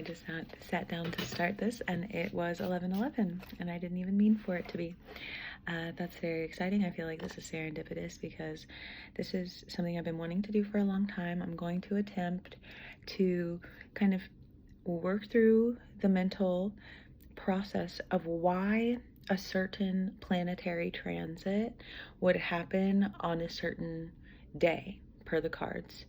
I just sat down to start this and it was 11:11 and I didn't even mean for it to be. That's very exciting. I feel like this is serendipitous because this is something I've been wanting to do for a long time. I'm going to attempt to kind of work through the mental process of why a certain planetary transit would happen on a certain day per the cards,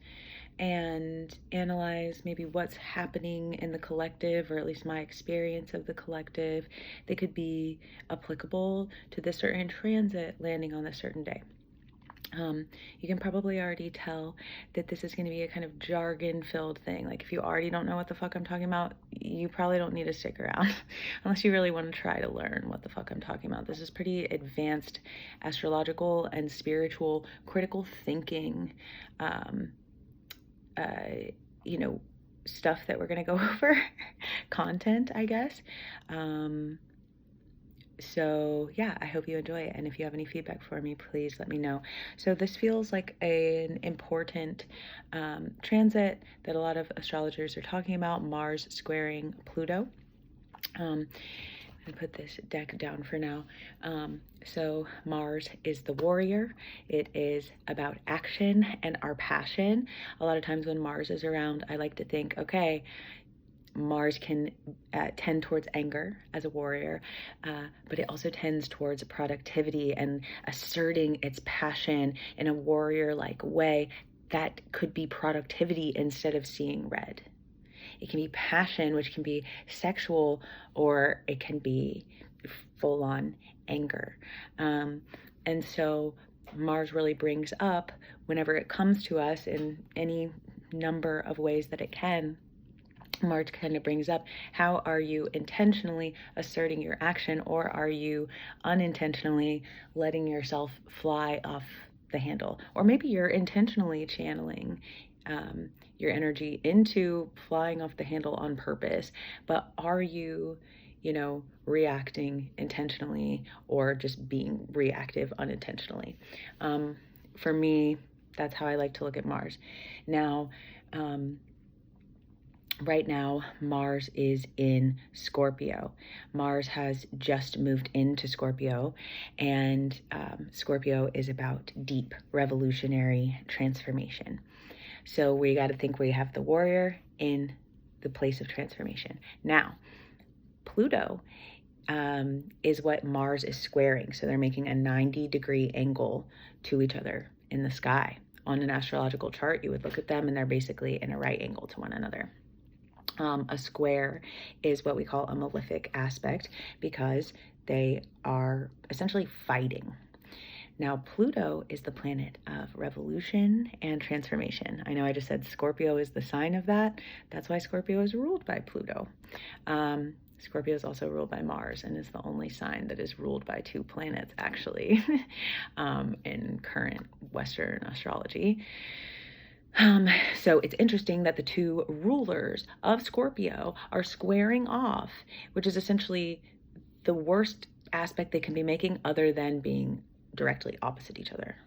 and analyze maybe what's happening in the collective, or at least my experience of the collective, that could be applicable to this certain transit landing on this certain day. You can probably already tell that this is going to be a kind of jargon-filled thing. Like, if you already don't know what the fuck I'm talking about, you probably don't need to stick around unless you really want to try to learn what the fuck I'm talking about. This is pretty advanced astrological and spiritual critical thinking, stuff that we're going to go over. Content, I guess. So yeah, I hope you enjoy it. And if you have any feedback for me, please let me know. So this feels like an important transit that a lot of astrologers are talking about, Mars squaring Pluto. I'm gonna put this deck down for now. So Mars is the warrior. It is about action and our passion. A lot of times when Mars is around, I like to think, okay, Mars can tend towards anger as a warrior, but it also tends towards productivity and asserting its passion in a warrior-like way that could be productivity instead of seeing red. It can be passion, which can be sexual, or it can be full-on anger. And so Mars really brings up, whenever it comes to us in any number of ways that it can, Mars kind of brings up, how are you intentionally asserting your action, or are you unintentionally letting yourself fly off the handle? Or maybe you're intentionally channeling your energy into flying off the handle on purpose, but are you, reacting intentionally or just being reactive unintentionally? For me, that's how I like to look at Mars. Now, right now, Mars is in Scorpio. Mars has just moved into Scorpio, and Scorpio is about deep revolutionary transformation. So we got to think we have the warrior in the place of transformation. Now, Pluto is what Mars is squaring. So they're making a 90-degree angle to each other in the sky. On an astrological chart, you would look at them and they're basically in a right angle to one another. A square is what we call a malefic aspect because they are essentially fighting. Now, Pluto is the planet of revolution and transformation. I know I just said Scorpio is the sign of that. That's why Scorpio is ruled by Pluto. Scorpio is also ruled by Mars and is the only sign that is ruled by two planets, actually, in current Western astrology. So it's interesting that the two rulers of Scorpio are squaring off, which is essentially the worst aspect they can be making, other than being directly opposite each other.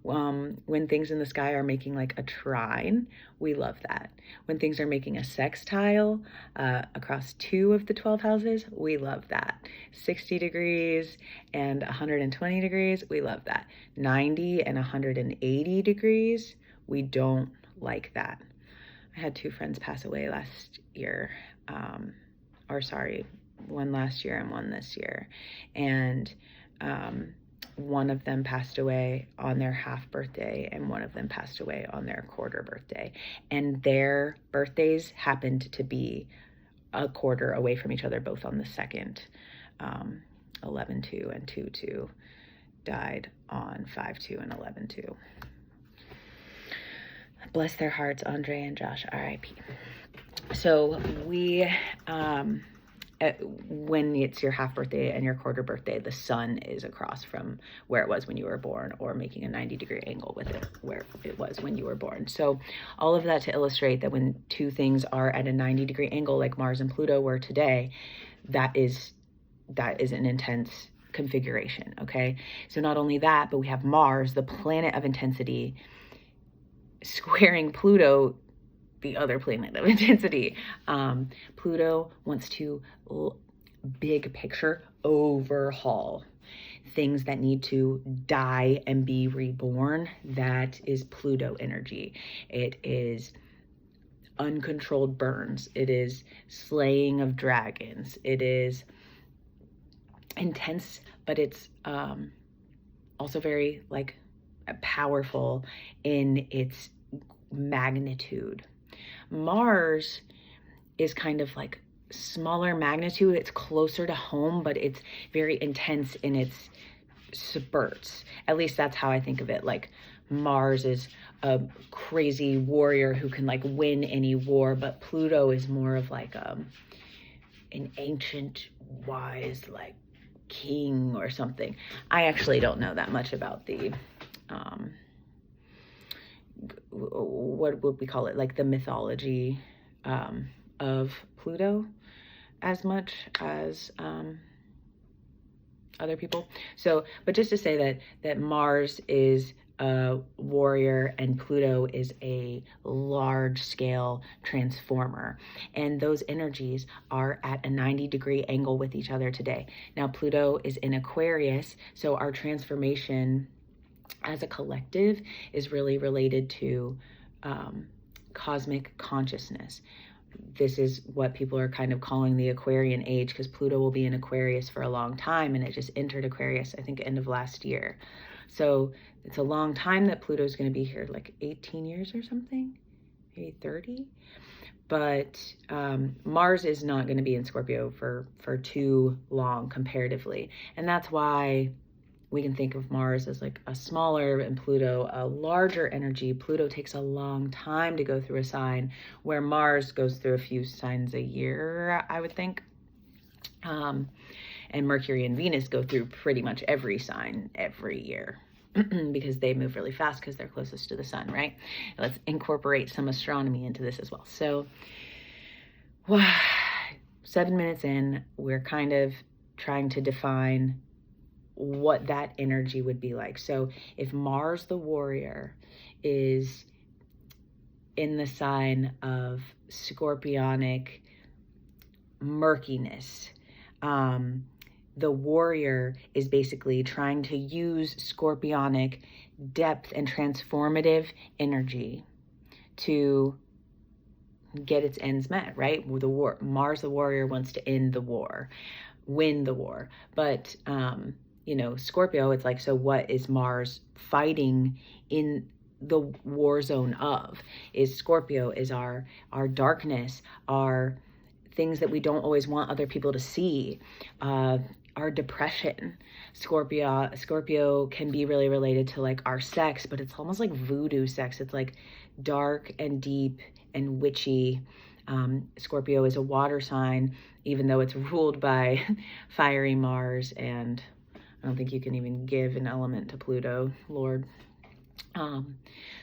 When things in the sky are making like a trine, we love that. When things are making a sextile across 2 of the 12 houses, we love that. 60 degrees and 120 degrees, we love that. 90 and 180 degrees, we don't like that. I had 2 friends pass away last year, one last year and one this year. And one of them passed away on their half birthday and one of them passed away on their quarter birthday. And their birthdays happened to be a quarter away from each other, both on the 2nd. 11/2 and 2/2 died on 5/2 and 11/2. Bless their hearts, Andre and Josh, R.I.P. So we, when it's your half birthday and your quarter birthday, the sun is across from where it was when you were born, or making a 90-degree angle with it where it was when you were born. So all of that to illustrate that when 2 things are at a 90-degree angle, like Mars and Pluto were today, that is an intense configuration, okay? So not only that, but we have Mars, the planet of intensity, squaring Pluto the other planet of intensity. Pluto wants to big picture overhaul things that need to die and be reborn. That is Pluto energy. It is uncontrolled burns. It is slaying of dragons. It is intense, but it's also very like powerful in its magnitude. Mars is kind of like smaller magnitude. It's closer to home, but it's very intense in its spurts. At least that's how I think of it. Like Mars is a crazy warrior who can like win any war, but Pluto is more of like an ancient, wise, like king or something. I actually don't know that much about the what would we call it, like the mythology of Pluto as much as other people. So, but just to say that Mars is a warrior and Pluto is a large scale transformer, and those energies are at a 90-degree angle with each other today. Now Pluto is in Aquarius, so our transformation as a collective is really related to cosmic consciousness. This is what people are kind of calling the Aquarian age, because Pluto will be in Aquarius for a long time, and it just entered Aquarius, I think, end of last year. So it's a long time that Pluto's going to be here, like 18 years or something, maybe 30. But Mars is not going to be in Scorpio for too long comparatively. And that's why we can think of Mars as like a smaller and Pluto a larger energy. Pluto takes a long time to go through a sign, where Mars goes through a few signs a year, I would think. And Mercury and Venus go through pretty much every sign every year because they move really fast because they're closest to the sun, right? Let's incorporate some astronomy into this as well. So 7 minutes in, we're kind of trying to define what that energy would be like. So if Mars the warrior is in the sign of scorpionic murkiness, the warrior is basically trying to use scorpionic depth and transformative energy to get its ends met, right? The war, Mars the warrior wants to end the war, win the war. But you know, Scorpio, it's like, so what is Mars fighting in the war zone of? Is Scorpio is our darkness, our things that we don't always want other people to see, our depression. Scorpio can be really related to like our sex, but it's almost like voodoo sex. It's like dark and deep and witchy. Scorpio is a water sign, even though it's ruled by fiery Mars, and I don't think you can even give an element to Pluto, Lord.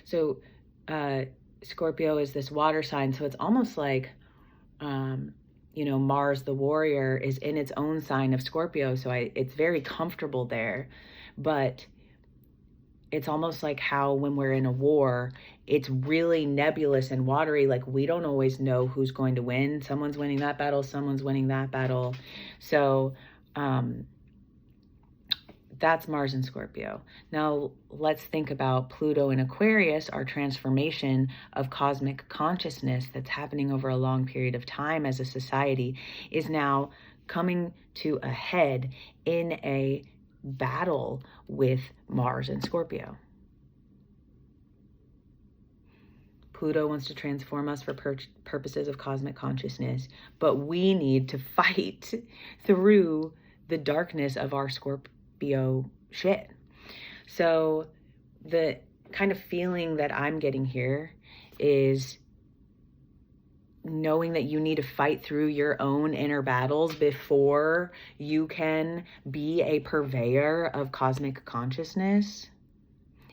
So Scorpio is this water sign, so it's almost like, you know, Mars the warrior is in its own sign of Scorpio, so it's very comfortable there. But it's almost like how when we're in a war, it's really nebulous and watery. Like we don't always know who's going to win. Someone's winning that battle, someone's winning that battle. So that's Mars and Scorpio. Now let's think about Pluto and Aquarius, our transformation of cosmic consciousness that's happening over a long period of time as a society is now coming to a head in a battle with Mars and Scorpio. Pluto wants to transform us for purposes of cosmic consciousness, but we need to fight through the darkness of our Scorpio shit. So the kind of feeling that I'm getting here is knowing that you need to fight through your own inner battles before you can be a purveyor of cosmic consciousness.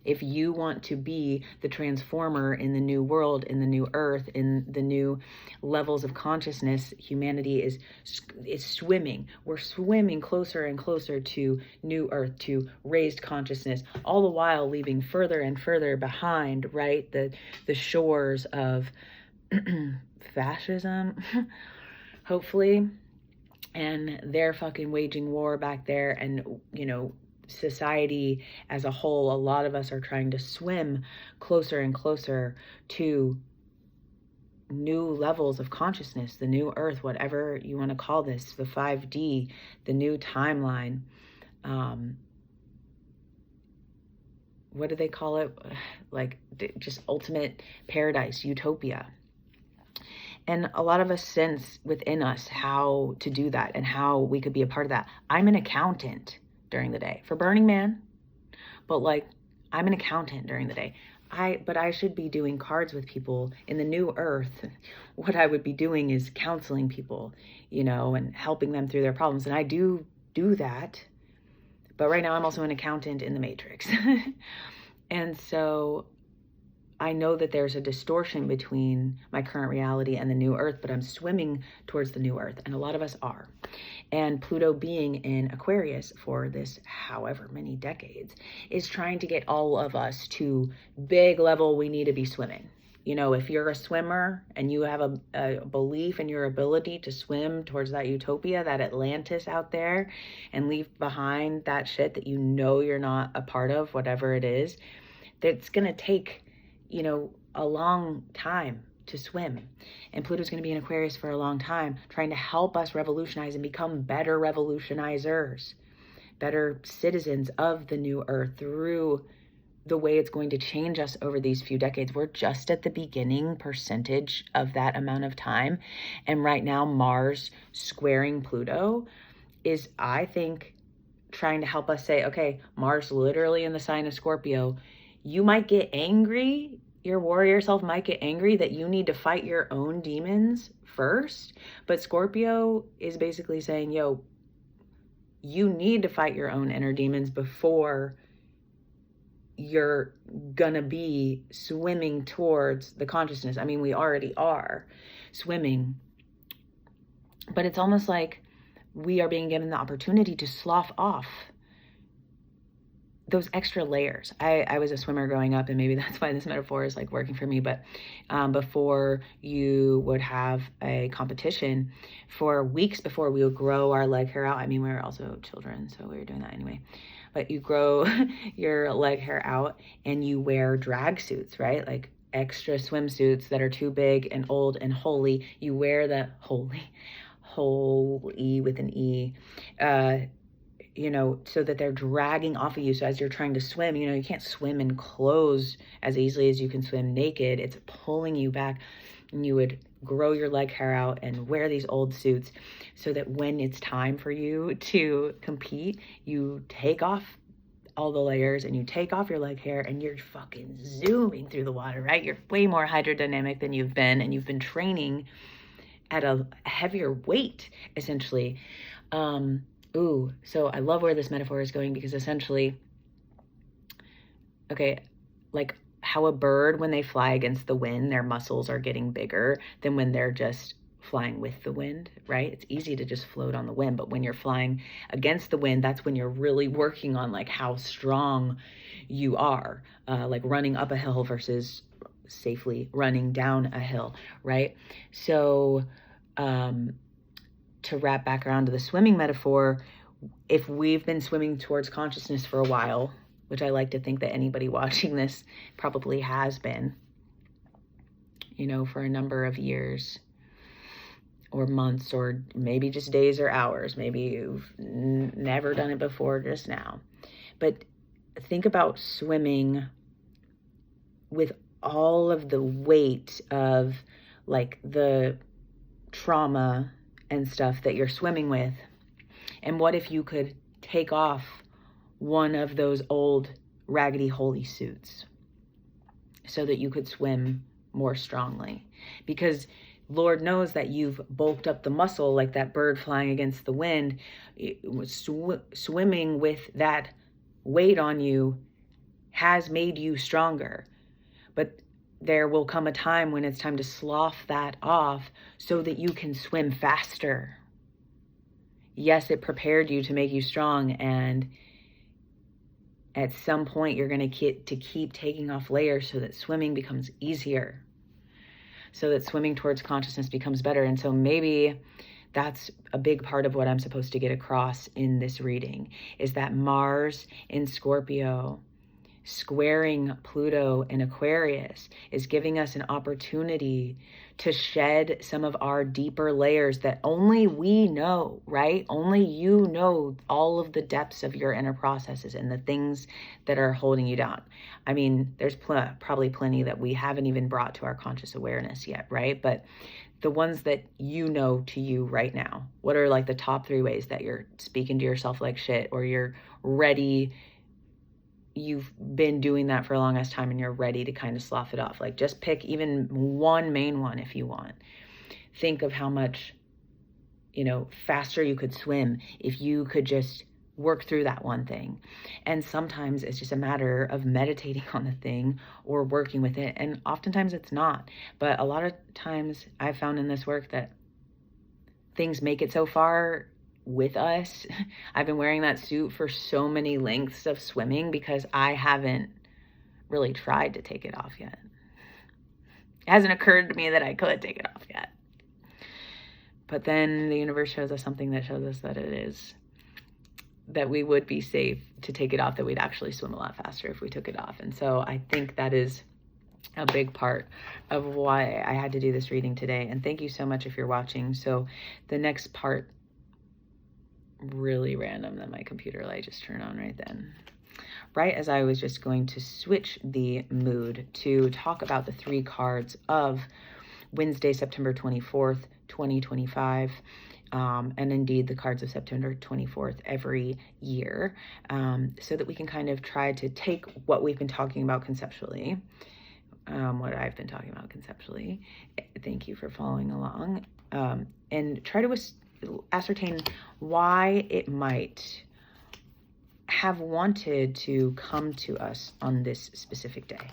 If you want to be the transformer in the new world, in the new earth, in the new levels of consciousness, humanity is swimming. We're swimming closer and closer to new earth, to raised consciousness, all the while leaving further and further behind, right? The shores of fascism, hopefully. And they're fucking waging war back there. And, you know, society as a whole, a lot of us are trying to swim closer and closer to new levels of consciousness, the new earth, whatever you want to call this, the 5D, the new timeline. What do they call it? Like just ultimate paradise, utopia. And a lot of us sense within us how to do that and how we could be a part of that. I'm an accountant during the day for Burning Man, but like I'm an accountant during the day. But I should be doing cards with people in the new earth. What I would be doing is counseling people, you know, and helping them through their problems. And I do that. But right now I'm also an accountant in the Matrix. And so I know that there's a distortion between my current reality and the new earth, but I'm swimming towards the new earth. And a lot of us are. And Pluto being in Aquarius for this however many decades is trying to get all of us to big level we need to be swimming. You know, if you're a swimmer and you have a belief in your ability to swim towards that utopia, that Atlantis out there, and leave behind that shit that you know you're not a part of, whatever it is, that's going to take, you know, a long time to swim. And Pluto's going to be in Aquarius for a long time, trying to help us revolutionize and become better revolutionizers, better citizens of the new earth through the way it's going to change us over these few decades. We're just at the beginning percentage of that amount of time. And right now, Mars squaring Pluto is, I think, trying to help us say, okay, Mars literally in the sign of Scorpio, you might get angry, your warrior self might get angry that you need to fight your own demons first. But Scorpio is basically saying, yo, you need to fight your own inner demons before you're gonna be swimming towards the consciousness. I mean, we already are swimming, but it's almost like we are being given the opportunity to slough off those extra layers. I was a swimmer growing up, and maybe that's why this metaphor is like working for me. But before you would have a competition, for weeks before, we would grow our leg hair out. I mean, we were also children, so we were doing that anyway. But you grow your leg hair out and you wear drag suits, right? Like extra swimsuits that are too big and old and holy. You wear the holy with an E, you know, so that they're dragging off of you. So as you're trying to swim, you know, you can't swim in clothes as easily as you can swim naked. It's pulling you back. And you would grow your leg hair out and wear these old suits so that when it's time for you to compete, you take off all the layers and you take off your leg hair and you're fucking zooming through the water, right? You're way more hydrodynamic than you've been, and you've been training at a heavier weight, essentially. So I love where this metaphor is going, because essentially, okay, like how a bird, when they fly against the wind, their muscles are getting bigger than when they're just flying with the wind, right? It's easy to just float on the wind, but when you're flying against the wind, that's when you're really working on like how strong you are, like running up a hill versus safely running down a hill, right? So, to wrap back around to the swimming metaphor, if we've been swimming towards consciousness for a while, which I like to think that anybody watching this probably has been, you know, for a number of years or months, or maybe just days or hours. Maybe you've never done it before, just now. But think about swimming with all of the weight of like the trauma and stuff that you're swimming with. And what if you could take off one of those old raggedy holy suits so that you could swim more strongly? Because Lord knows that you've bulked up the muscle like that bird flying against the wind. Swimming with that weight on you has made you stronger. But there will come a time when it's time to slough that off so that you can swim faster. Yes, it prepared you to make you strong, and at some point you're going to keep taking off layers so that swimming becomes easier. so that swimming towards consciousness becomes better. And so maybe that's a big part of what I'm supposed to get across in this reading, is that Mars in Scorpio squaring Pluto in Aquarius is giving us an opportunity to shed some of our deeper layers that only we know, right? Only you know all of the depths of your inner processes and the things that are holding you down. I mean, there's probably plenty that we haven't even brought to our conscious awareness yet, right? But the ones that you know to you right now, what are like the top 3 ways that you're speaking to yourself like shit, or you're ready, you've been doing that for a long ass time and you're ready to kind of slough it off? Like, just pick even one main one if you want. Think of how much, faster you could swim if you could just work through that one thing. And sometimes it's just a matter of meditating on the thing or working with it. And oftentimes it's not. But a lot of times I've found in this work that things make it so far with us. I've been wearing that suit for so many lengths of swimming because I haven't really tried to take it off yet. It hasn't occurred to me that I could take it off yet. But then the universe shows us something that shows us that it is, that we would be safe to take it off, that we'd actually swim a lot faster if we took it off. And so I think that is a big part of why I had to do this reading today. And thank you so much if you're watching. So the next part, really random that my computer light just turned on right then. Right as I was just going to switch the mood to talk about the 3 cards of Wednesday, September 24th, 2025. And indeed the cards of September 24th every year, so that we can kind of try to take what we've been talking about conceptually, what I've been talking about conceptually, thank you for following along, and try to ascertain why it might have wanted to come to us on this specific day.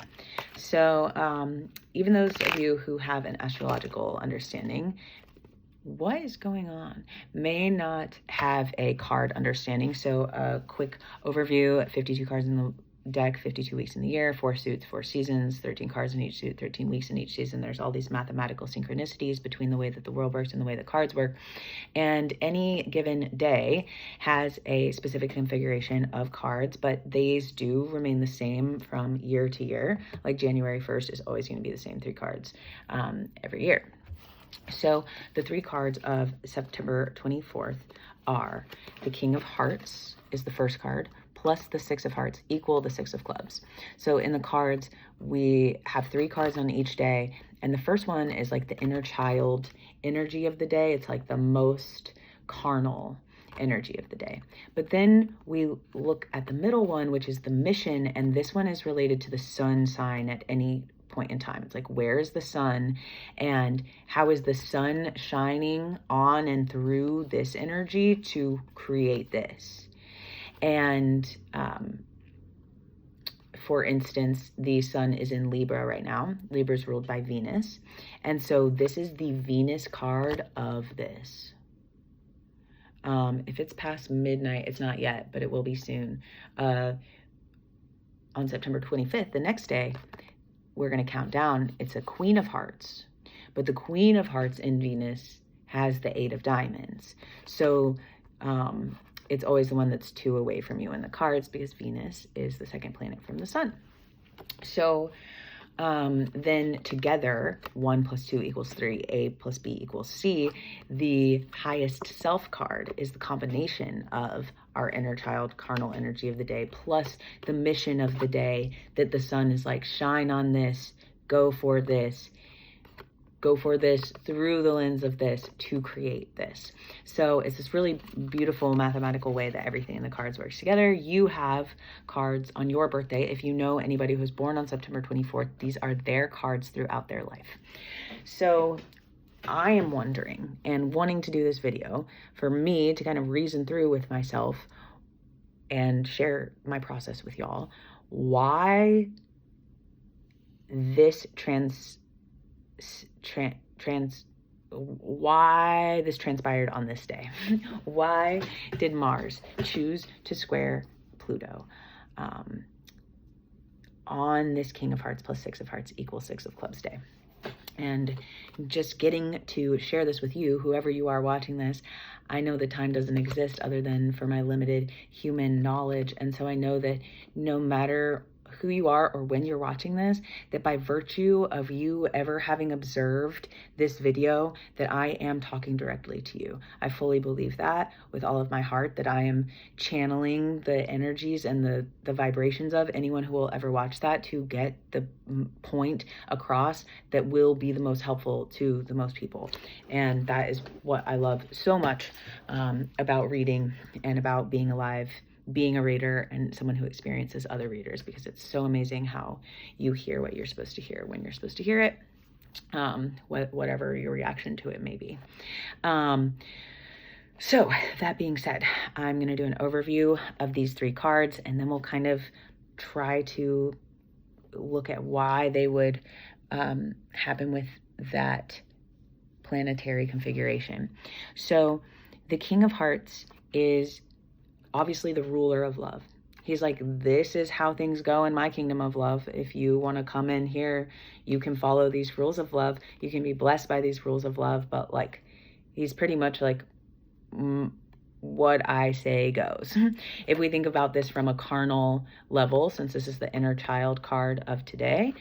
So even those of you who have an astrological understanding, what is going on, may not have a card understanding. So a quick overview: 52 cards in the deck, 52 weeks in the year, 4 suits, 4 seasons, 13 cards in each suit, 13 weeks in each season. There's all these mathematical synchronicities between the way that the world works and the way the cards work. And any given day has a specific configuration of cards, but these do remain the same from year to year. Like January 1st is always going to be the same 3 cards every year. So the 3 cards of September 24th are the King of Hearts is the first card, plus the 6 of Hearts equal the 6 of Clubs. So in the cards, we have 3 cards on each day. And the first one is like the inner child energy of the day. It's like the most carnal energy of the day. But then we look at the middle one, which is the mission. And this one is related to the sun sign at any point in time. It's like, where is the sun and how is the sun shining on and through this energy to create this? And for instance, the sun is in Libra right now. Libra is ruled by Venus. And so this is the Venus card of this. If it's past midnight, it's not yet, but it will be soon. On September 25th, the next day, we're going to count down. It's a Queen of Hearts, but the Queen of Hearts in Venus has the 8 of Diamonds. So it's always the one that's 2 away from you in the cards, because Venus is the second planet from the sun. So then together, 1 plus 2 equals 3, A plus B equals C. The highest self card is the combination of our inner child carnal energy of the day plus the mission of the day, that the sun is like, shine on this, go for this through the lens of this to create this. So it's this really beautiful mathematical way that everything in the cards works together. You have cards on your birthday. If you know anybody who's born on September 24th, these are their cards throughout their life. So I am wondering and wanting to do this video for me to kind of reason through with myself and share my process with y'all, why this why this transpired on this day. Why did Mars choose to square Pluto on this King of Hearts plus 6 of Hearts equals 6 of Clubs day? And just getting to share this with you, whoever you are watching this, I know that time doesn't exist other than for my limited human knowledge. And so I know that no matter who you are or when you're watching this, that by virtue of you ever having observed this video, that I am talking directly to you. I fully believe that with all of my heart, that I am channeling the energies and the vibrations of anyone who will ever watch that to get the point across that will be the most helpful to the most people. And that is what I love so much about reading and about being alive, being a reader and someone who experiences other readers, because it's so amazing how you hear what you're supposed to hear when you're supposed to hear it, whatever your reaction to it may be. So that being said, I'm going to do an overview of these 3 cards, and then we'll kind of try to look at why they would happen with that planetary configuration. So the King of Hearts is obviously the ruler of love. He's like, this is how things go in my kingdom of love. If you want to come in here, you can follow these rules of love. You can be blessed by these rules of love. But like, he's pretty much like, what I say goes. If we think about this from a carnal level, since this is the inner child card of today,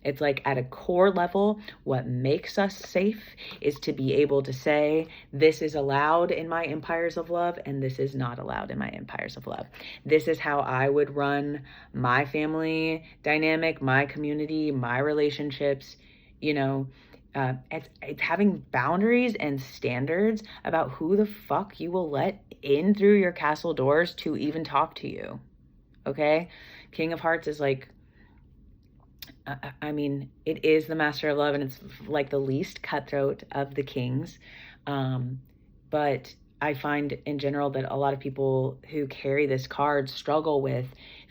it's like at a core level, what makes us safe is to be able to say, this is allowed in my empires of love, and this is not allowed in my empires of love. This is how I would run my family dynamic, my community, my relationships. You know, it's having boundaries and standards about who the fuck you will let in through your castle doors to even talk to you. Okay? King of Hearts is like, I mean, it is the master of love, and it's like the least cutthroat of the kings. But I find in general that a lot of people who carry this card struggle with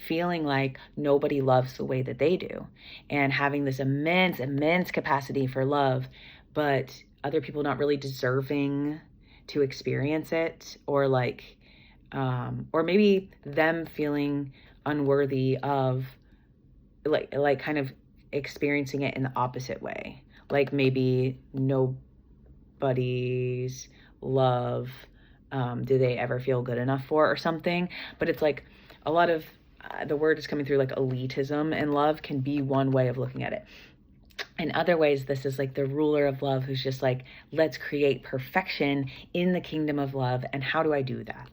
feeling like nobody loves the way that they do, and having this immense capacity for love, but other people not really deserving to experience it, or like, or maybe them feeling unworthy of like kind of experiencing it in the opposite way. Like maybe nobody's love, do they ever feel good enough for, or something. But it's like a lot of, the word is coming through, like elitism in love can be one way of looking at it. In other ways, this is like the ruler of love who's just like, let's create perfection in the kingdom of love. And how do I do that?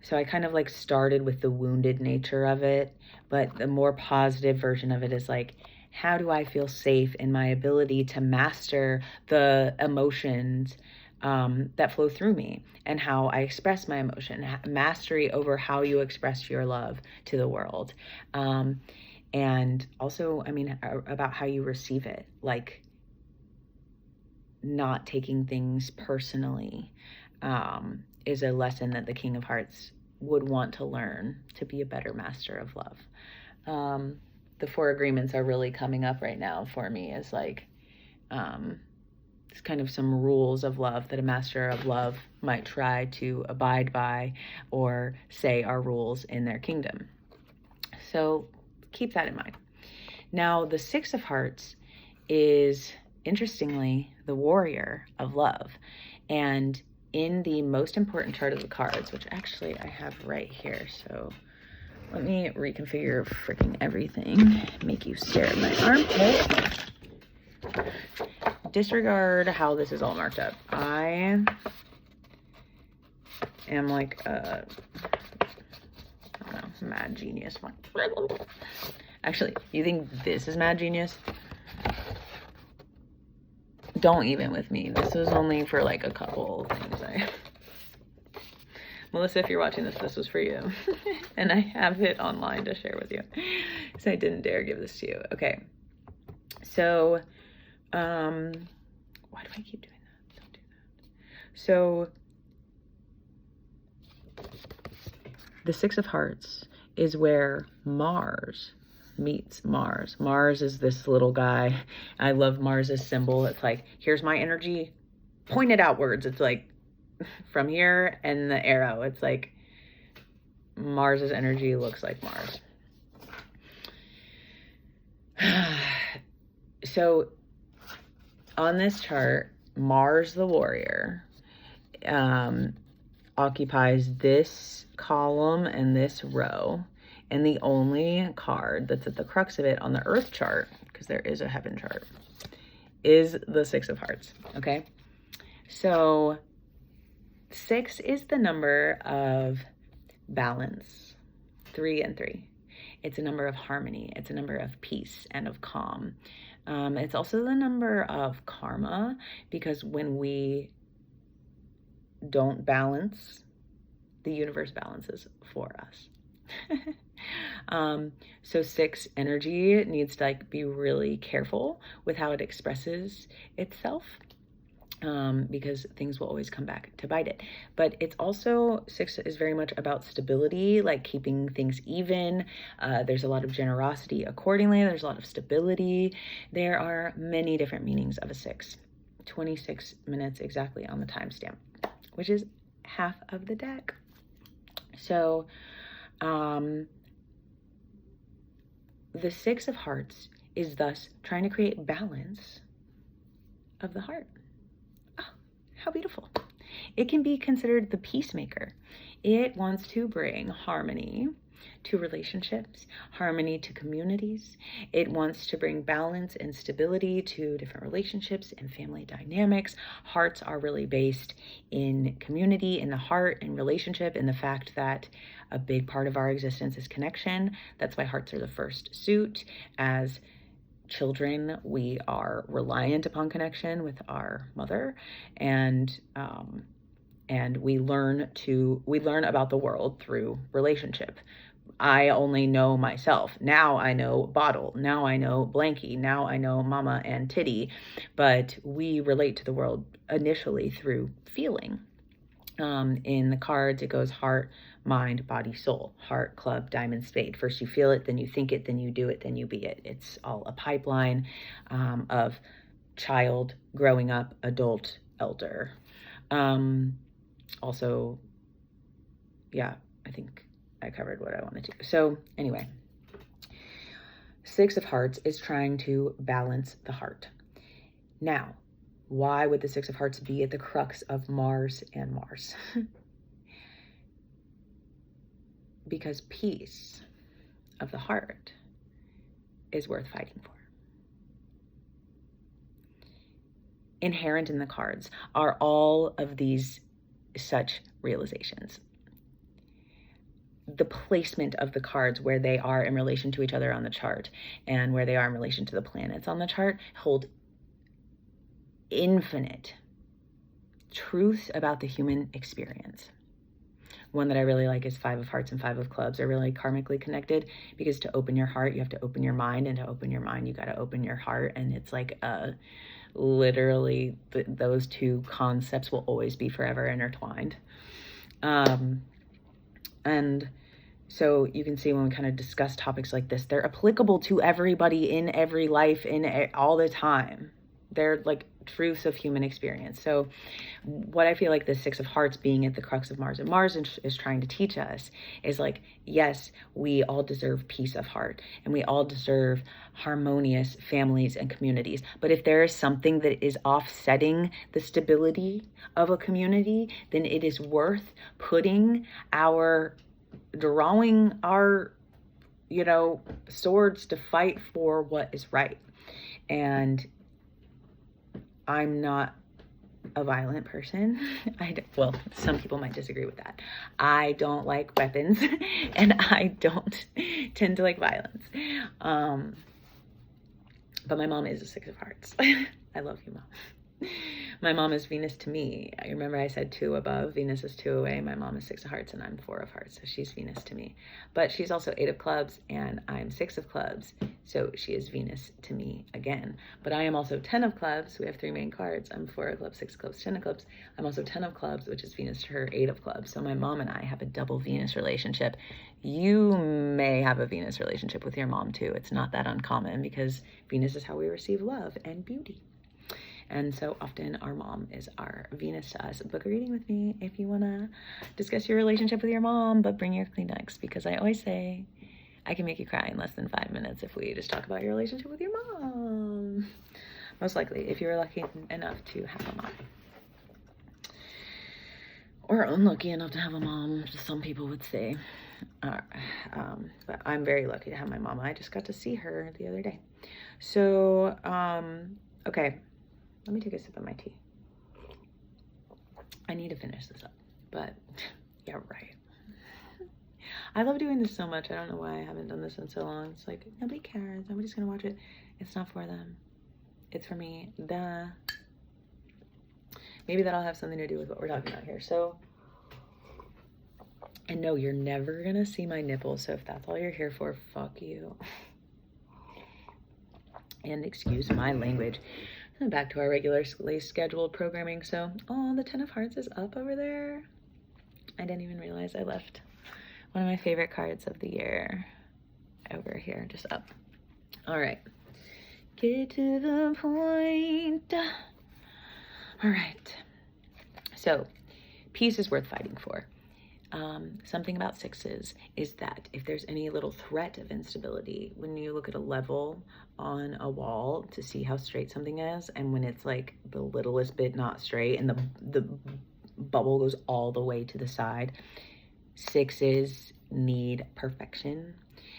So I kind of like started with the wounded nature of it, but the more positive version of it is like, how do I feel safe in my ability to master the emotions that flow through me, and how I express my emotion, mastery over how you express your love to the world. And also, I mean, about how you receive it, like not taking things personally, is a lesson that the King of Hearts would want to learn to be a better master of love. The 4 agreements are really coming up right now for me as like, it's kind of some rules of love that a master of love might try to abide by, or say are rules in their kingdom. So keep that in mind. Now, the 6 of Hearts is, interestingly, the warrior of love. And in the most important chart of the cards, which actually I have right here, so let me reconfigure freaking everything, make you stare at my armpit. Disregard how this is all marked up. I am like I don't know, mad genius. Actually, you think this is mad genius? Don't even with me. This was only for like a couple things. Melissa, if you're watching this, this was for you. And I have it online to share with you. So I didn't dare give this to you. Okay. So, why do I keep doing that? Don't do that. So, the 6 of Hearts is where Mars meets Mars. Mars is this little guy. I love Mars's symbol. It's like, here's my energy pointed outwards. It's like from here, and the arrow, it's like Mars's energy looks like Mars. So on this chart, Mars the warrior occupies this column and this row. And the only card that's at the crux of it on the Earth chart, because there is a heaven chart, is the Six of Hearts, okay? So 6 is the number of balance, 3 and 3. It's a number of harmony. It's a number of peace and of calm. It's also the number of karma, because when we don't balance, the universe balances for us. So 6 energy needs to like be really careful with how it expresses itself, because things will always come back to bite it. But it's also, 6 is very much about stability, like keeping things even. There's a lot of generosity accordingly. There's a lot of stability. There are many different meanings of a 6. 26 minutes exactly on the timestamp, which is half of the deck. So the 6 of Hearts is thus trying to create balance of the heart. Oh, how beautiful. It can be considered the peacemaker. It wants to bring harmony to relationships, harmony to communities. It wants to bring balance and stability to different relationships and family dynamics. Hearts are really based in community, in the heart, in relationship, in the fact that a big part of our existence is connection. That's why hearts are the first suit. As children, we are reliant upon connection with our mother, and we learn about the world through relationship. I only know myself. Now I know bottle. Now I know blankie. Now I know mama and titty. But we relate to the world initially through feeling. In the cards, it goes heart, mind, body, soul. Heart, club, diamond, spade. First you feel it, then you think it, then you do it, then you be it. It's all a pipeline of child, growing up, adult, elder. Also, yeah, I think I covered what I wanted to. So anyway, 6 of Hearts is trying to balance the heart. Now, why would the 6 of Hearts be at the crux of Mars and Mars? Because peace of the heart is worth fighting for. Inherent in the cards are all of these such realizations. The placement of the cards, where they are in relation to each other on the chart and where they are in relation to the planets on the chart, hold infinite truths about the human experience. One that I really like is 5 of Hearts and 5 of Clubs are really karmically connected, because to open your heart, you have to open your mind, and to open your mind, you got to open your heart. And it's like literally those two concepts will always be forever intertwined. And so you can see when we kind of discuss topics like this, they're applicable to everybody in every life, all the time. They're like truths of human experience. So what I feel like the 6 of Hearts being at the crux of Mars and Mars is trying to teach us is like, yes, we all deserve peace of heart, and we all deserve harmonious families and communities. But if there is something that is offsetting the stability of a community, then it is worth drawing our, swords to fight for what is right. And I'm not a violent person. Well, some people might disagree with that. I don't like weapons and I don't tend to like violence. But my mom is a 6 of Hearts. I love you, Mom. My mom is Venus to me. I remember I said 2 above, Venus is 2 away. My mom is 6 of Hearts and I'm 4 of Hearts, so she's Venus to me. But she's also 8 of Clubs and I'm 6 of Clubs, so she is Venus to me again. But I am also 10 of Clubs. We have 3 main cards. I'm 4 of Clubs, 6 of Clubs, 10 of Clubs. I'm also 10 of Clubs, which is Venus to her, 8 of Clubs. So my mom and I have a double Venus relationship. You may have a Venus relationship with your mom too. It's not that uncommon, because Venus is how we receive love and beauty. And so often our mom is our Venus to us. Book a reading with me if you want to discuss your relationship with your mom, but bring your Kleenex, because I always say I can make you cry in less than 5 minutes if we just talk about your relationship with your mom. Most likely, if you're lucky enough to have a mom. Or unlucky enough to have a mom, some people would say. But I'm very lucky to have my mom. I just got to see her the other day. So, okay, let me take a sip of my tea. I need to finish this up, but yeah, right. I love doing this so much. I don't know why I haven't done this in so long. It's like, nobody cares. Nobody's gonna watch it. It's not for them. It's for me. Duh. Maybe that'll have something to do with what we're talking about here. So, and no, you're never gonna see my nipples. So if that's all you're here for, fuck you. And excuse my language. Back to our regularly scheduled programming. So, oh, the 10 of Hearts is up over there. I didn't even realize I left one of my favorite cards of the year over here, just up. All right, get to the point. All right, so peace is worth fighting for. Something about sixes is that if there's any little threat of instability, when you look at a level on a wall to see how straight something is, and when it's like the littlest bit not straight and the bubble goes all the way to the side, sixes need perfection.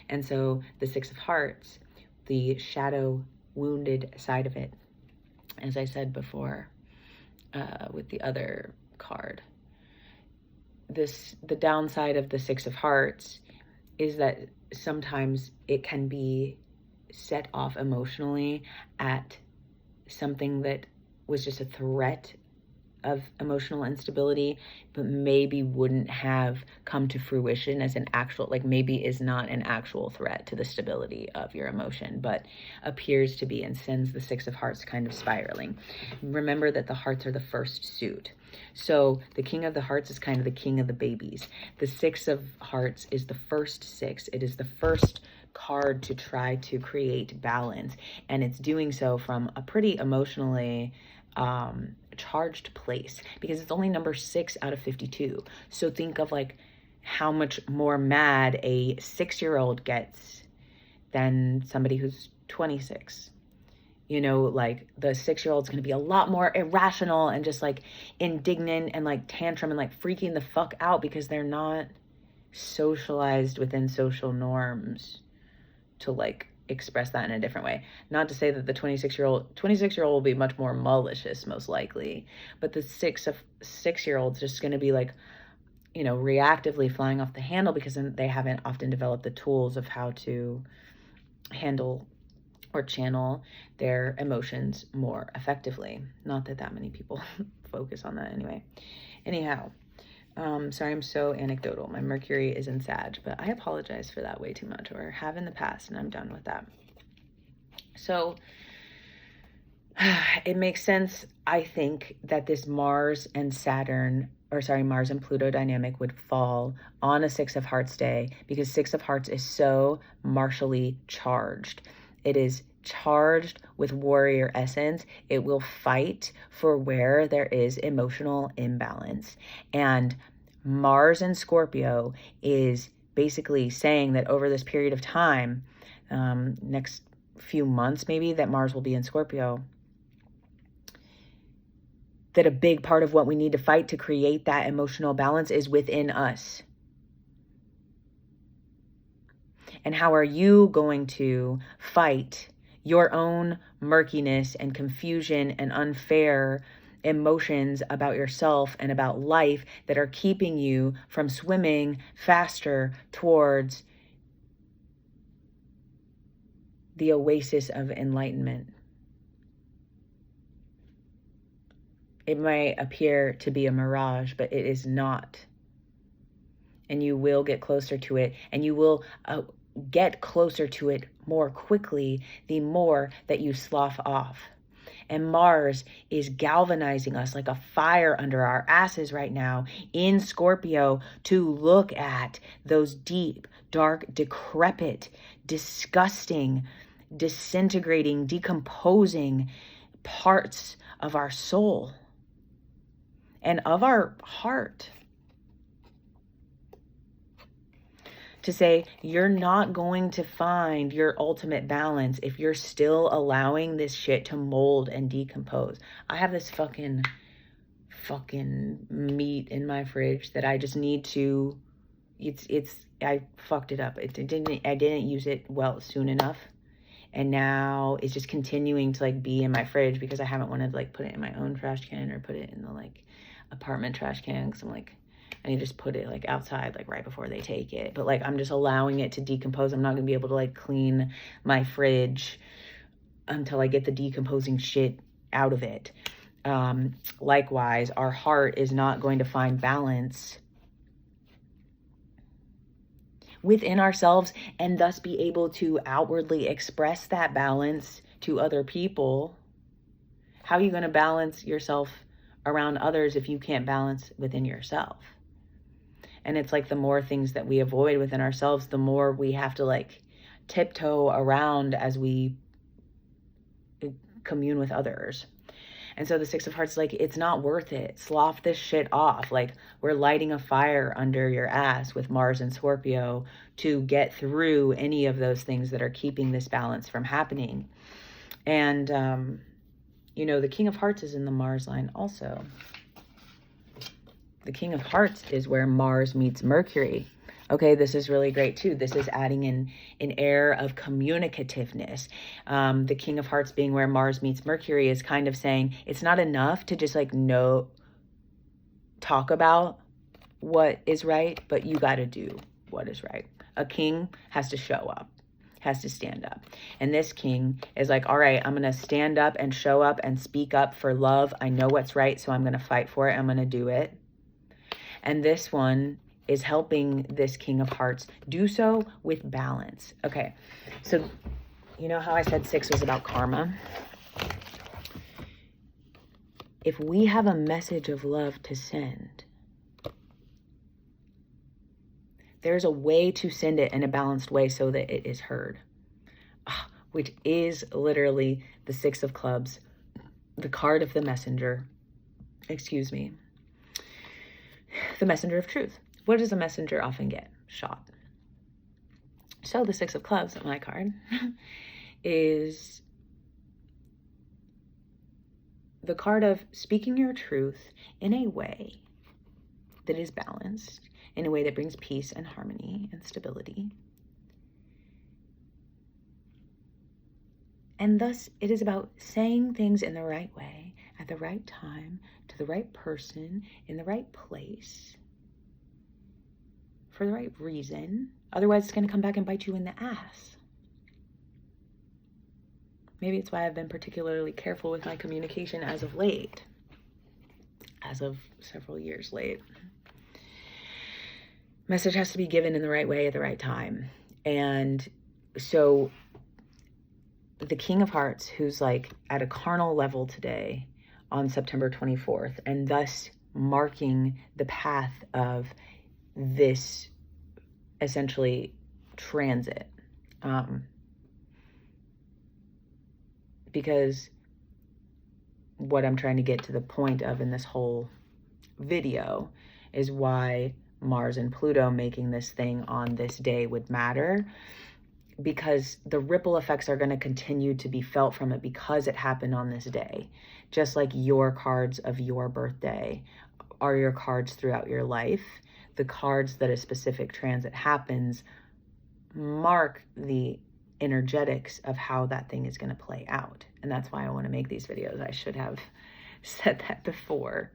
And so the Six of Hearts, the shadow wounded side of it, as I said before with the other card, the downside of the Six of Hearts is that sometimes it can be set off emotionally at something that was just a threat of emotional instability, but maybe wouldn't have come to fruition as an actual, like maybe is not an actual threat to the stability of your emotion, but appears to be and sends the Six of Hearts kind of spiraling. Remember that the hearts are the first suit. So the King of the Hearts is kind of the king of the babies. The Six of Hearts is the first six. It is the first card to try to create balance, and it's doing so from a pretty emotionally charged place, because it's only number 6 out of 52. So think of like how much more mad a 6-year-old gets than somebody who's 26. You know, like the 6-year-old's going to be a lot more irrational and just like indignant and like tantrum and like freaking the fuck out because they're not socialized within social norms to like express that in a different way. Not to say that the 26-year-old will be much more malicious, most likely, but the 6-year-old's just going to be like, you know, reactively flying off the handle because they haven't often developed the tools of how to handle or channel their emotions more effectively. Not that that many people focus on that anyway. Anyhow, sorry I'm so anecdotal. My Mercury is in Sag, but I apologize for that way too much, or have in the past, and I'm done with that. So it makes sense, I think, that this Mars and Pluto dynamic would fall on a Six of Hearts day, because Six of Hearts is so martially charged. It is charged with warrior essence. It will fight for where there is emotional imbalance. And Mars in Scorpio is basically saying that over this period of time, next few months maybe, that Mars will be in Scorpio, that a big part of what we need to fight to create that emotional balance is within us. And how are you going to fight your own murkiness and confusion and unfair emotions about yourself and about life that are keeping you from swimming faster towards the oasis of enlightenment? It might appear to be a mirage, but it is not. And you will get closer to it, and you will get closer to it more quickly the more that you slough off. And Mars is galvanizing us like a fire under our asses right now in Scorpio to look at those deep, dark, decrepit, disgusting, disintegrating, decomposing parts of our soul and of our heart. to say you're not going to find your ultimate balance if you're still allowing this shit to mold and decompose. I have this fucking meat in my fridge that I just need to, I fucked it up. I didn't use it well soon enough. And now it's just continuing to like be in my fridge because I haven't wanted to like put it in my own trash can or put it in the like apartment trash can, because I'm like, I need to just put it like outside like right before they take it. But like I'm just allowing it to decompose. I'm not gonna be able to like clean my fridge until I get the decomposing shit out of it. Likewise, our heart is not going to find balance within ourselves and thus be able to outwardly express that balance to other people. How are you going to balance yourself around others if you can't balance within yourself? And it's like the more things that we avoid within ourselves, the more we have to like tiptoe around as we commune with others. And so the Six of Hearts, like, it's not worth it. Slough this shit off. Like, we're lighting a fire under your ass with Mars and Scorpio to get through any of those things that are keeping this balance from happening. And, you know, the King of Hearts is in the Mars line also. The King of Hearts is where Mars meets Mercury. Okay, this is really great too. This is adding in an air of communicativeness. The King of Hearts being where Mars meets Mercury is kind of saying it's not enough to just like talk about what is right, but you got to do what is right. A king has to show up, has to stand up. And this king is like, all right, I'm going to stand up and show up and speak up for love. I know what's right, so I'm going to fight for it. I'm going to do it. And this one is helping this King of Hearts do so with balance. Okay, so you know how I said 6 was about karma? If we have a message of love to send, there's a way to send it in a balanced way so that it is heard, which is literally the 6 of Clubs, the card of the messenger, excuse me, the messenger of truth. What does a messenger often get? Shot. So the 6 of Clubs, my card, is the card of speaking your truth in a way that is balanced, in a way that brings peace and harmony and stability. And thus it is about saying things in the right way, at the right time, to the right person, in the right place, for the right reason. Otherwise, it's going to come back and bite you in the ass. Maybe it's why I've been particularly careful with my communication as of late. As of several years late. Message has to be given in the right way at the right time. And so the King of Hearts, who's like at a carnal level today on September 24th, and thus marking the path of this essentially transit, because what I'm trying to get to the point of in this whole video is why Mars and Pluto making this thing on this day would matter, because the ripple effects are going to continue to be felt from it because it happened on this day. Just like your cards of your birthday are your cards throughout your life, the cards that a specific transit happens mark the energetics of how that thing is going to play out. And that's why I want to make these videos. I should have said that before.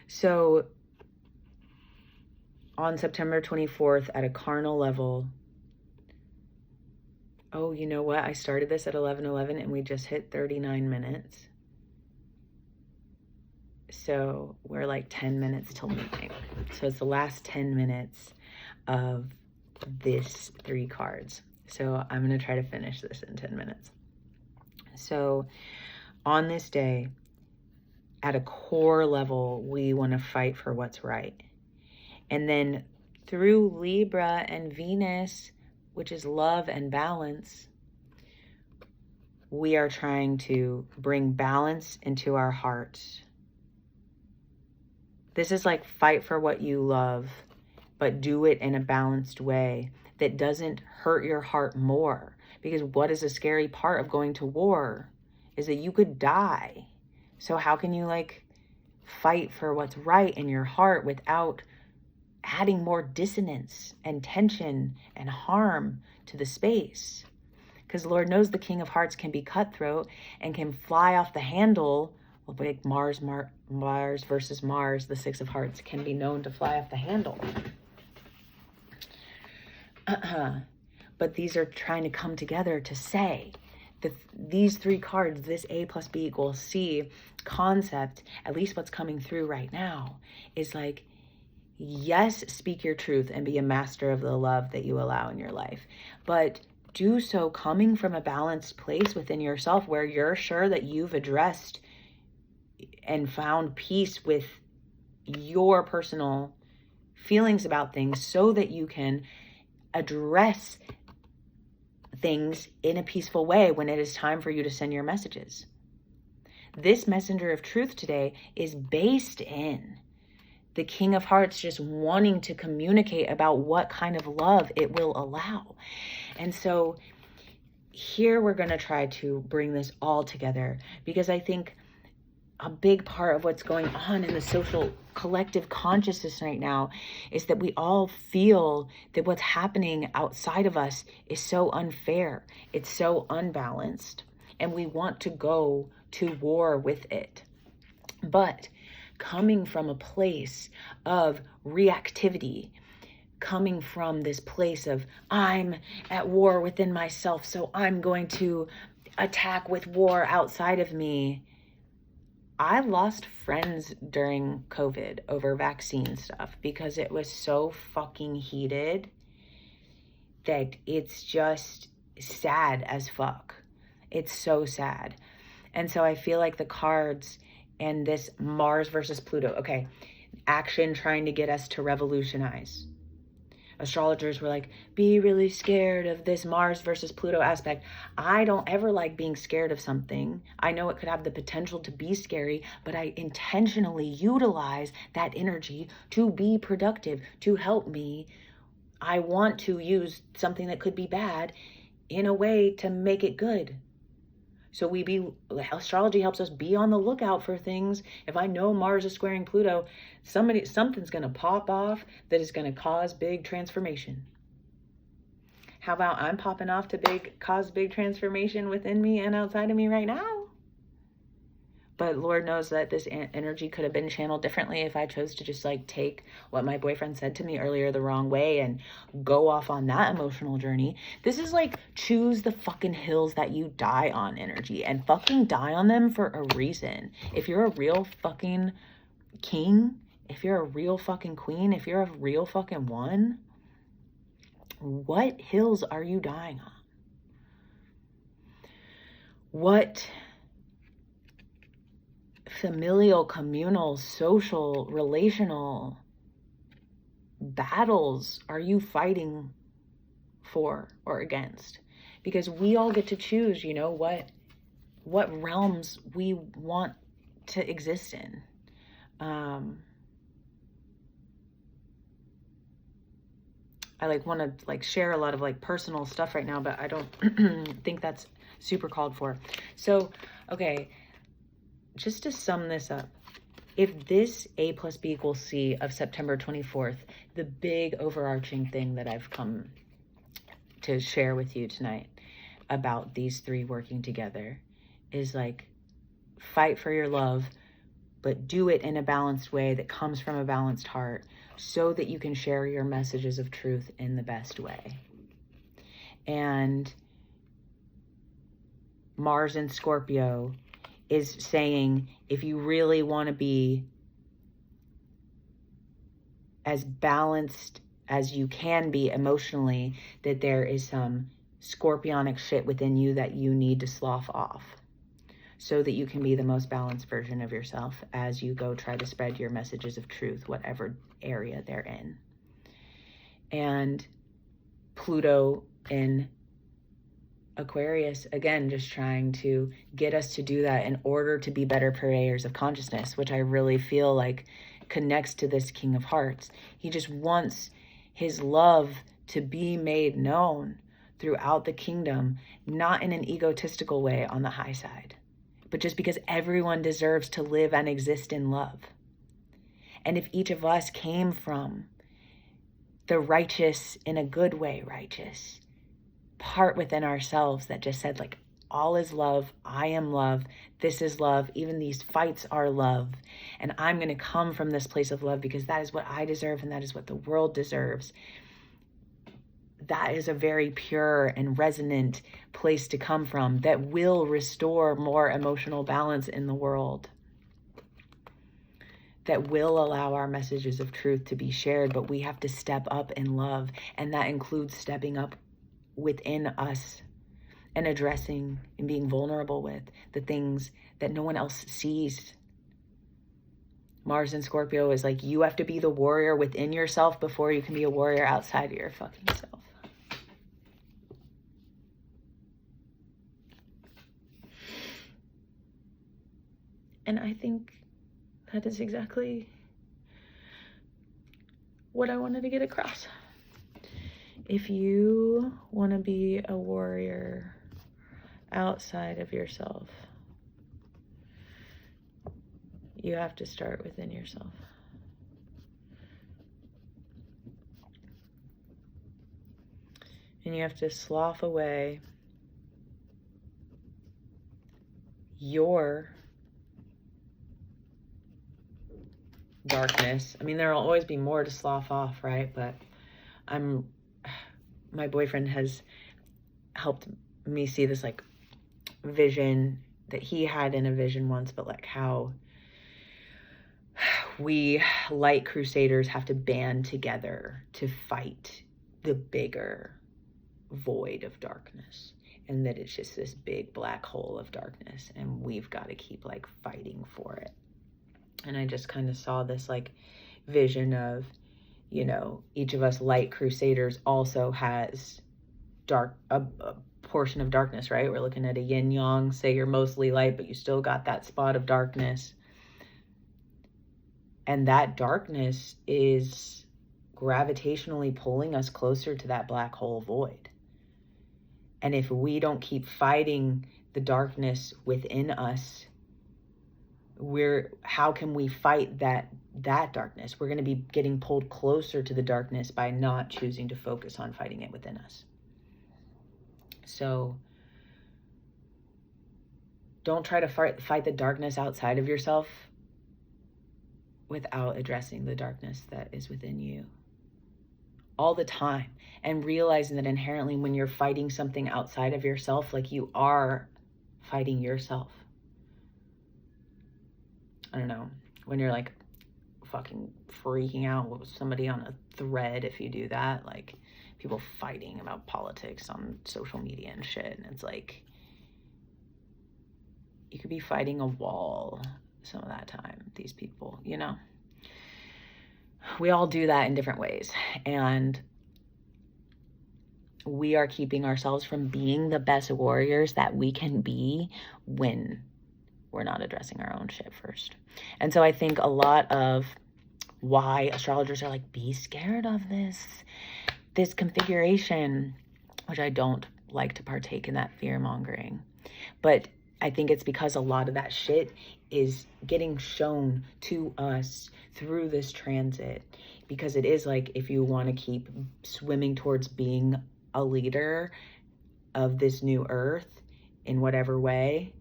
So on September 24th at a carnal level, oh, you know what? I started this at 11:11 and we just hit 39 minutes. So we're like 10 minutes till midnight. So it's the last 10 minutes of this 3 cards. So I'm going to try to finish this in 10 minutes. So on this day, at a core level, we want to fight for what's right. And then through Libra and Venus, which is love and balance, we are trying to bring balance into our hearts. This is like fight for what you love but do it in a balanced way that doesn't hurt your heart more. Because what is a scary part of going to war is that you could die. So how can you like fight for what's right in your heart without adding more dissonance and tension and harm to the space? Because Lord knows the King of Hearts can be cutthroat and can fly off the handle. Like Mars versus Mars, the Six of Hearts can be known to fly off the handle. But these are trying to come together to say that these three cards, this A plus B equals C concept, at least what's coming through right now, is like, yes, speak your truth and be a master of the love that you allow in your life. But do so coming from a balanced place within yourself where you're sure that you've addressed and found peace with your personal feelings about things so that you can address things in a peaceful way when it is time for you to send your messages. This messenger of truth today is based in the King of Hearts just wanting to communicate about what kind of love it will allow. And so here we're going to try to bring this all together, because I think a big part of what's going on in the social collective consciousness right now is that we all feel that what's happening outside of us is so unfair. It's so unbalanced, and we want to go to war with it. But coming from a place of reactivity, coming from this place of I'm at war within myself, so I'm going to attack with war outside of me. I lost friends during COVID over vaccine stuff because it was so fucking heated that it's just sad as fuck. It's so sad. And so I feel like the cards and this Mars versus Pluto, okay, action trying to get us to revolutionize. Astrologers were like, be really scared of this Mars versus Pluto aspect. I don't ever like being scared of something. I know it could have the potential to be scary, but I intentionally utilize that energy to be productive, to help me. I want to use something that could be bad in a way to make it good. So astrology helps us be on the lookout for things. If I know Mars is squaring Pluto, something's going to pop off that is going to cause big transformation. How about I'm popping off to cause big transformation within me and outside of me right now? But Lord knows that this energy could have been channeled differently if I chose to just like take what my boyfriend said to me earlier the wrong way and go off on that emotional journey. This is like choose the fucking hills that you die on energy, and fucking die on them for a reason. If you're a real fucking king, if you're a real fucking queen, if you're a real fucking one, what hills are you dying on? What familial, communal, social, relational battles are you fighting for or against? Because we all get to choose, you know, what realms we want to exist in. I want to share a lot of personal stuff right now, but I don't think that's super called for. So, okay, just to sum this up, if this A plus B equals C of September 24th, the big overarching thing that I've come to share with you tonight about these three working together is fight for your love, but do it in a balanced way that comes from a balanced heart so that you can share your messages of truth in the best way. And Mars in Scorpio is saying, if you really want to be as balanced as you can be emotionally, that there is some scorpionic shit within you that you need to slough off so that you can be the most balanced version of yourself as you go try to spread your messages of truth, whatever area they're in. And Pluto in Aquarius, again, just trying to get us to do that in order to be better purveyors of consciousness, which I really feel like connects to this King of Hearts. He just wants his love to be made known throughout the kingdom, not in an egotistical way on the high side, but just because everyone deserves to live and exist in love. And if each of us came from the righteous, in a good way righteous, part within ourselves that just said, like, all is love, I am love, this is love, even these fights are love, and I'm going to come from this place of love because that is what I deserve and that is what the world deserves. That is a very pure and resonant place to come from that will restore more emotional balance in the world, that will allow our messages of truth to be shared. But we have to step up in love, and that includes stepping up within us and addressing and being vulnerable with the things that no one else sees. Mars in Scorpio is like, you have to be the warrior within yourself before you can be a warrior outside of your fucking self. And I think that is exactly what I wanted to get across. If you want to be a warrior outside of yourself, you have to start within yourself. And you have to slough away your darkness. I mean, there will always be more to slough off, right? But my boyfriend has helped me see this like vision that he had in a vision once, but like how we light crusaders have to band together to fight the bigger void of darkness, and that it's just this big black hole of darkness, and we've got to keep like fighting for it. And I just kind of saw this like vision of, you know, each of us light crusaders also has a portion of darkness, right? We're looking at a yin yang. Say you're mostly light, but you still got that spot of darkness. And that darkness is gravitationally pulling us closer to that black hole void. And if we don't keep fighting the darkness within us, how can we fight that darkness? We're going to be getting pulled closer to the darkness by not choosing to focus on fighting it within us. So don't try to fight the darkness outside of yourself without addressing the darkness that is within you all the time, and realizing that inherently when you're fighting something outside of yourself, like, you are fighting yourself. I don't know, when you're like fucking freaking out with somebody on a thread, if you do that, like people fighting about politics on social media and shit, and it's like, you could be fighting a wall some of that time, these people, you know. We all do that in different ways, and we are keeping ourselves from being the best warriors that we can be when we're not addressing our own shit first. And so I think a lot of why astrologers are like, be scared of this configuration, which I don't like to partake in that fear mongering, but I think it's because a lot of that shit is getting shown to us through this transit, because it is like, if you want to keep swimming towards being a leader of this new earth in whatever way,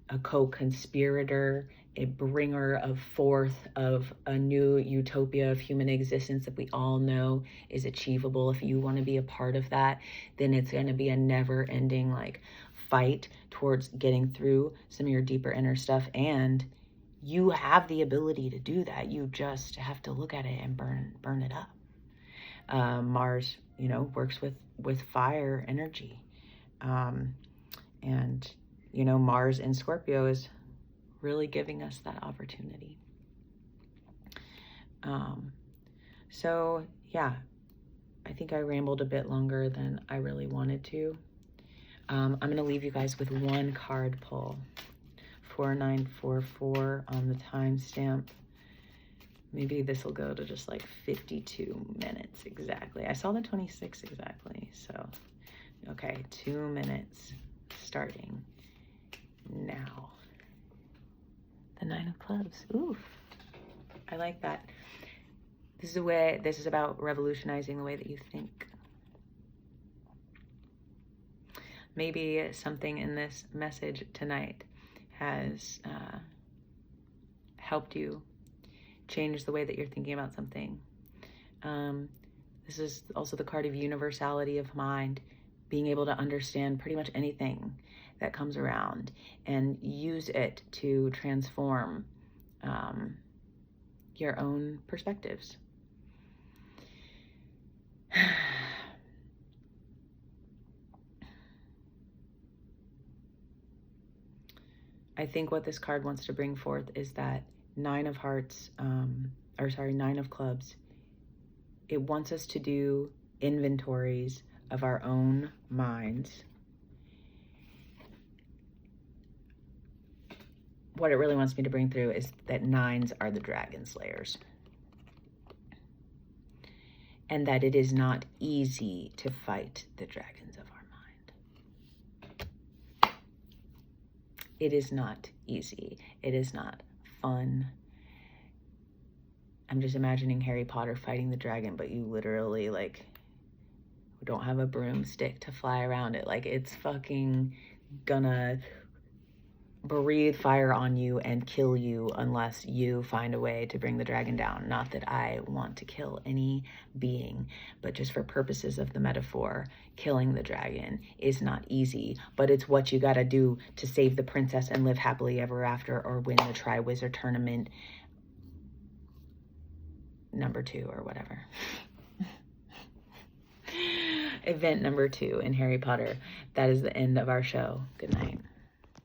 a co-conspirator, a bringer of forth of a new utopia of human existence that we all know is achievable. If you want to be a part of that, then it's going to be a never-ending like fight towards getting through some of your deeper inner stuff. And you have the ability to do that. You just have to look at it and burn it up. Mars, you know, works with fire energy, and you know, Mars in Scorpio is really giving us that opportunity. So yeah, I think I rambled a bit longer than I really wanted to. I'm going to leave you guys with one card pull, 4944 on the timestamp. Maybe this will go to just like 52 minutes exactly. I saw the 26 exactly, so okay, 2 minutes starting now. The 9 of Clubs. Ooh, I like that. This is about revolutionizing the way that you think. Maybe something in this message tonight has helped you change the way that you're thinking about something. This is also the card of universality of mind, being able to understand pretty much anything that comes around and use it to transform your own perspectives. I think what this card wants to bring forth is that 9 of hearts, 9 of clubs. It wants us to do inventories of our own minds. What it really wants me to bring through is that 9s are the dragon slayers. And that it is not easy to fight the dragons of our mind. It is not easy. It is not fun. I'm just imagining Harry Potter fighting the dragon, but you literally like don't have a broomstick to fly around it. Like, it's fucking gonna breathe fire on you and kill you unless you find a way to bring the dragon down. Not that I want to kill any being, but just for purposes of the metaphor, killing the dragon is not easy, but it's what you gotta do to save the princess and live happily ever after, or win the Triwizard Tournament number 2 or whatever. Event number 2 in Harry Potter. That is the end of our show. Good night.